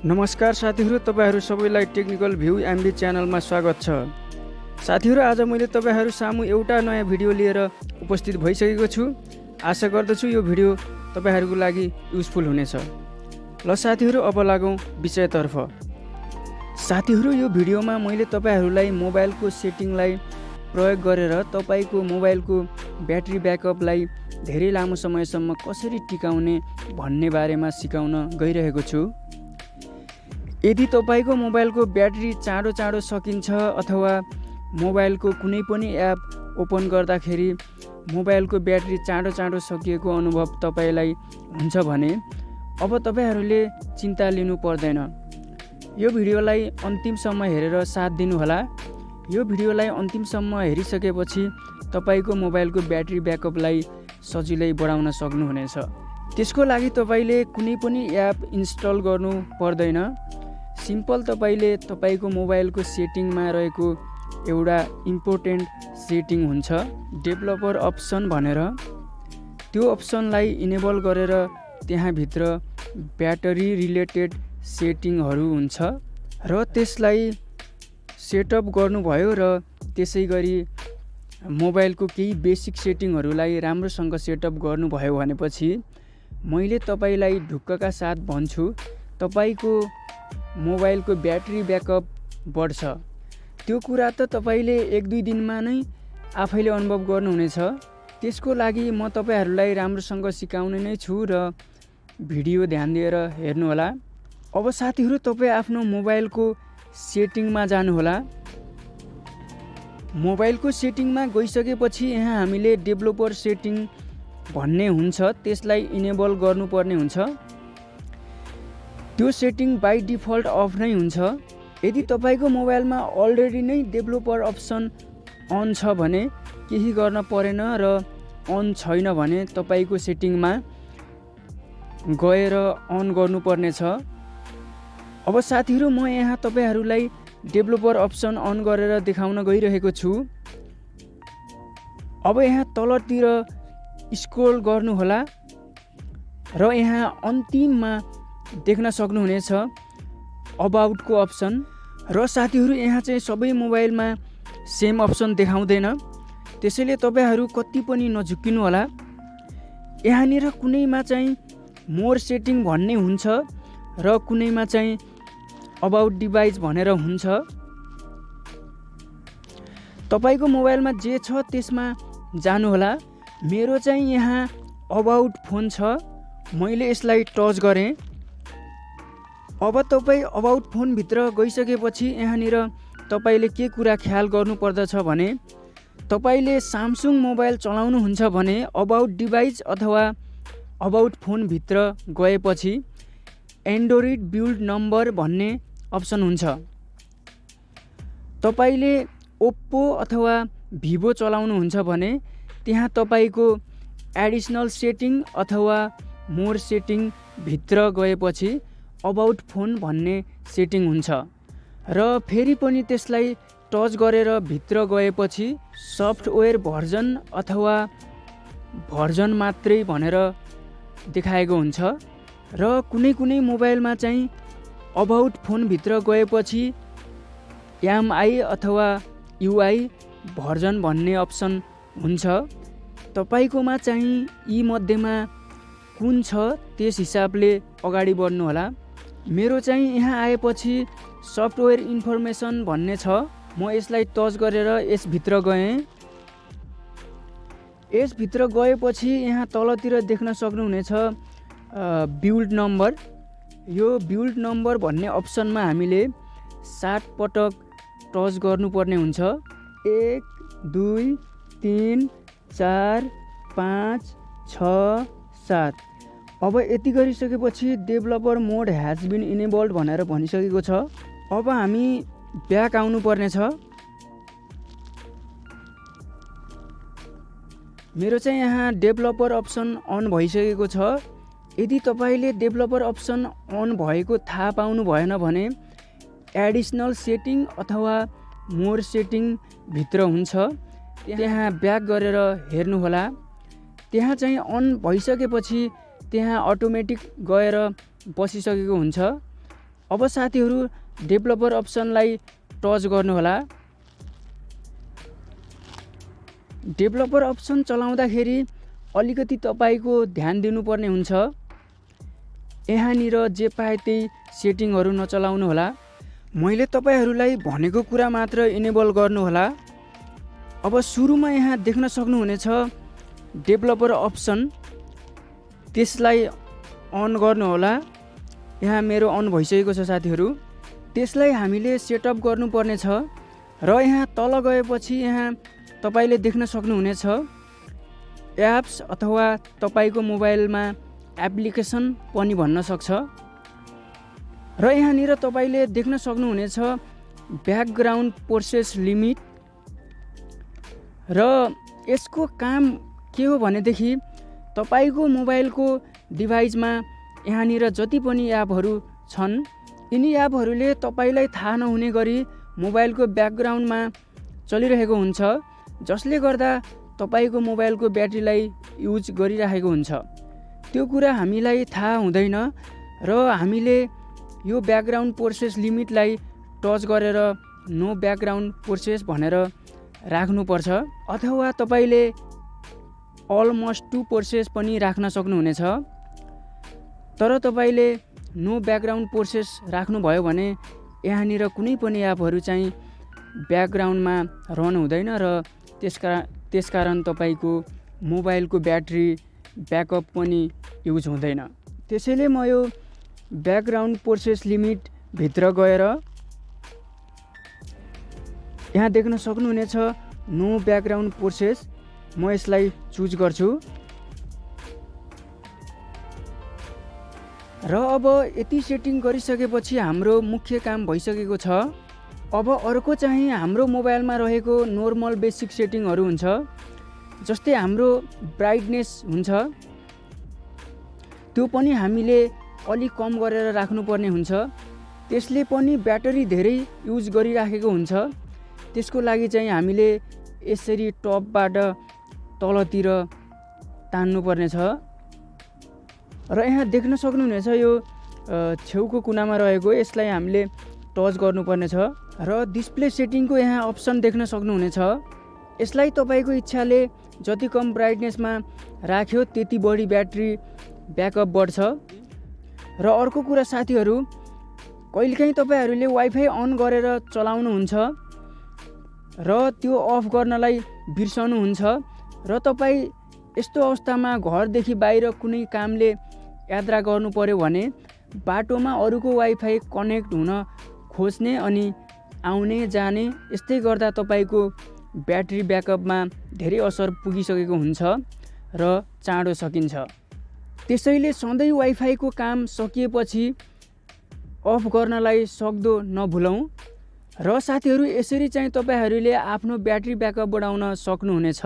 नमस्कार साथीहरु, तपाईहरु सबैलाई टेक्निकल भ्यू एमबी च्यानलमा स्वागत छ। साथीहरु, आज मैले तपाईहरु सामु एउटा नयाँ भिडियो लिएर उपस्थित भइसकेको छु। आशा गर्दछु यो भिडियो तपाईहरुको लागि युजफुल हुनेछ। ल साथीहरु, अब लागौं विषयतर्फ। साथीहरु, यो भिडियोमा मैले तपाईहरुलाई मोबाइलको सेटिङलाई प्रयोग गरेर तपाईको मोबाइलको ब्याट्री ब्याकअपलाई धेरै लामो समयसम्म कसरी टिकाउने भन्ने बारेमा सिकाउन गइरहेको छु। यदि तपाईको मोबाइलको ब्याट्री चाँडो सकिन्छ अथवा मोबाइलको कुनै पनि एप ओपन गर्दाखेरि मोबाइलको ब्याट्री चाँडो सकिएको अनुभव तपाईलाई हुन्छ भने अब तपाईहरुले चिन्ता लिनु पर्दैन। यो भिडियोलाई अन्तिमसम्म हेरेर साथ दिनुहोला। यो भिडियोलाई अन्तिमसम्म हेरिसकेपछि तपाईको मोबाइलको ब्याट्री ब्याकअपलाई सजिलै बढाउन सक्नुहुनेछ। त्यसको लागि तपाईले कुनै पनि एप इन्स्टल गर्नु पर्दैन। सिम्पल तपाईले तपाईको मोबाइलको सेटिङमा रहेको एउटा इम्पोर्टेन्ट सेटिङ हुन्छ डेभलपर अप्सन भनेर। त्यो अप्सनलाई इनेबल गरेर त्यहाँ भित्र ब्याटरी रिलेटेड सेटिङहरू हुन्छ र त्यसलाई सेटअप गर्नुभयो र त्यसैगरी मोबाइलको केही बेसिक सेटिङहरूलाई राम्रोसँग सेटअप गर्नुभयो भनेपछि मैले तपाईलाई ढुक्कका साथ भन्छु तपाईको मोबाइलको ब्याट्री ब्याकअप बढ्छ। त्यो कुरा त तपाईले 1-2 दिनमा नै आफैले अनुभव गर्नुहुनेछ। त्यसको लागि म तपाईहरुलाई राम्रोसँग सिकाउने नै छु र भिडियो ध्यान दिएर हेर्नुहोला। अब साथीहरु, तपाई आफ्नो मोबाइलको सेटिङमा जानुहोला। मोबाइलको सेटिङमा गइसकेपछि यहाँ हामीले डेभलपर सेटिङ भन्ने हुन्छ, त्यसलाई इनेबल गर्नुपर्ने हुन्छ। त्यो सेटिङ बाइ डिफल्ट अफ नै हुन्छ। यदि तपाईको मोबाइलमा अलरेडी नै डेभलपर अप्सन अन छ भने केही गर्न परेन र अन छैन भने तपाईको सेटिङमा गएर अन गर्नुपर्ने छ। अब साथीहरु, म यहाँ तपाईहरुलाई डेभलपर अप्सन अन गरेर देखाउन गइरहेको छु। अब यहाँ तलतिर स्क्रोल गर्नुहोला र यहाँ अन्तिममा देख्न सक्नुहुनेछ अबाउटको अप्सन। र साथीहरु, यहाँ चाहिँ सबै मोबाइलमा सेम अप्सन देखाउँदैन, त्यसैले तपाईहरु कति पनि नझुक्किनु होला। यहाँनिर कुनैमा चाहिँ मोर सेटिङ भन्ने हुन्छ र कुनैमा चाहिँ अबाउट डिभाइस भनेर हुन्छ। तपाईको मोबाइलमा जे छ त्यसमा जानुहोला। मेरो चाहिँ यहाँ अबाउट फोन छ, मैले यसलाई टच गरेँ। अब तपाई अबाउट फोन भित्र गइसकेपछि यहाँनिर तपाईले के कुरा ख्याल गर्नुपर्दछ भने तपाईले स्यामसुङ मोबाइल चलाउनुहुन्छ भने अबाउट डिभाइस अथवा अबाउट फोन भित्र गएपछि एन्ड्रोइड बिल्ड नम्बर भन्ने अप्सन हुन्छ। तपाईले ओप्पो अथवा भिभो चलाउनुहुन्छ भने त्यहाँ तपाईको एडिसनल सेटिङ अथवा मोर सेटिङ भित्र गएपछि अबाउट फोन भन्ने सेटिङ हुन्छ र फेरि पनि त्यसलाई टच गरेर भित्र गएपछि सफ्टवेयर भर्जन अथवा भर्जन मात्रै भनेर देखाएको हुन्छ र कुनै मोबाइलमा चाहिँ अबाउट फोन भित्र गएपछि एमआई अथवा युआई भर्जन भन्ने अप्सन हुन्छ। तपाईकोमा चाहिँ यी मध्येमा कुन छ त्यस हिसाबले अगाडि बढ्नु होला। मेरो चाहिँ यहाँ आएपछि सफ्टवेयर इन्फर्मेसन भन्ने छ, म यसलाई टच गरेर यसभित्र गएँ। यसभित्र गएपछि यहाँ तलतिर देख्न सक्नुहुनेछ बिल्ड नम्बर। यो बिल्ड नम्बर भन्ने अप्सनमा हामीले 7 पटक टच गर्नुपर्ने हुन्छ। 1 2 3 4 5 6 7। अब यति गरिसकेपछि डेभलपर मोड ह्याज बिन इनेबल्ड भनेर भनिसकेको छ। अब हामी ब्याक आउनु पर्ने छ। मेरो चाहिँ यहाँ डेभलपर अप्सन अन भइसकेको छ। यदि तपाईले डेभलपर अप्सन अन भएको थाहा पाउनु भएन भने एडिसनल सेटिङ अथवा मोर सेटिङ भित्र हुन्छ, त्यहाँ ब्याक गरेर हेर्नुहोला। त्यहाँ चाहिँ अन भइसकेपछि त्यहाँ अटोमेटिक गएर बसिसकेको हुन्छ। अब साथीहरू डेभलपर अप्सनलाई टच गर्नुहोला। डेभलपर अप्सन चलाउँदाखेरि अलिकति तपाईको ध्यान दिनुपर्ने हुन्छ। यहाँनिर जे पाए त्यही सेटिङहरू नचलाउनु होला। मैले तपाईहरूलाई भनेको कुरा मात्र इनेबल गर्नुहोला। अब सुरुमा यहाँ देख्न सक्नुहुनेछ डेभलपर अप्सन, त्यसलाई अन गर्नुहोला। यहाँ मेरो अन भइसकेको छ साथीहरू। त्यसलाई हामीले सेटअप गर्नुपर्ने छ र यहाँ तल गएपछि यहाँ तपाईले देख्न सक्नुहुनेछ एप्स अथवा तपाईको मोबाइलमा एप्लिकेसन पनि भन्न सक्छ र यहाँनिर तपाईले देख्न सक्नुहुनेछ ब्याकग्राउन्ड प्रोसेस लिमिट र यसको काम के हो भनेदेखि तपाईको मोबाइलको डिभाइसमा यहाँनिर जति पनि एपहरू छन् यिनी एपहरूले तपाईलाई थाहा नहुने गरी मोबाइलको ब्याकग्राउन्डमा चलिरहेको हुन्छ, जसले गर्दा तपाईको मोबाइलको ब्याट्रीलाई युज गरिरहेको हुन्छ। त्यो कुरा हामीलाई थाहा हुँदैन र हामीले यो ब्याकग्राउन्ड प्रोसेस लिमिटलाई टच गरेर नो ब्याकग्राउन्ड प्रोसेस भनेर राख्नुपर्छ अथवा तपाईले अलमोस्ट टु प्रोसेस पनि राख्न सक्नुहुनेछ। तर तपाईले नो ब्याकग्राउन्ड प्रोसेस राख्नुभयो भने यहाँनिर कुनै पनि एपहरू चाहिँ ब्याकग्राउन्डमा रन हुँदैन र त्यसकारण तपाईको मोबाइलको ब्याट्री ब्याकअप पनि युज हुँदैन। त्यसैले म यो ब्याकग्राउन्ड प्रोसेस लिमिट भित्र गएर यहाँ देख्न सक्नुहुनेछ नो ब्याकग्राउन्ड प्रोसेस, म यसलाई चुज गर्छु र अब यति सेटिङ गरिसकेपछि हाम्रो मुख्य काम भइसकेको छ। अब अर्को चाहिँ हाम्रो मोबाइलमा रहेको नर्मल बेसिक सेटिङहरू हुन्छ, जस्तै हाम्रो ब्राइटनेस हुन्छ, त्यो पनि हामीले अलिक कम गरेर राख्नुपर्ने हुन्छ। त्यसले पनि ब्याट्री धेरै युज गरिराखेको हुन्छ। त्यसको लागि चाहिँ हामीले यसरी टपबाट तलतिर तान्नुपर्ने छ र यहाँ देख्न सक्नुहुनेछ यो छेउको कुनामा रहेको, यसलाई हामीले टच गर्नुपर्ने छ र डिस्प्ले सेटिङको यहाँ अप्सन देख्न सक्नुहुनेछ। यसलाई तपाईको इच्छाले जति कम ब्राइटनेसमा राख्यो त्यति बढी ब्याट्री ब्याकअप बढ्छ। र अर्को कुरा साथीहरू, कहिलेकाहीँ तपाईहरूले वाइफाई अन गरेर चलाउनुहुन्छ र त्यो अफ गर्नलाई बिर्सनुहुन्छ र तपाईँ यस्तो अवस्थामा घरदेखि बाहिर कुनै कामले यात्रा गर्नु पर्यो भने बाटोमा अरूको वाइफाई कनेक्ट हुन खोज्ने अनि आउने जाने, यस्तै गर्दा तपाईको ब्याट्री ब्याकअपमा धेरै असर पुगिसकेको हुन्छ र चाँडो सकिन्छ। त्यसैले सधैँ वाइफाईको काम सकिएपछि अफ गर्नलाई सक्दो नभुलौँ र साथीहरू यसरी चाहिँ तपाईहरूले आफ्नो ब्याट्री ब्याकअप बढाउन सक्नुहुनेछ।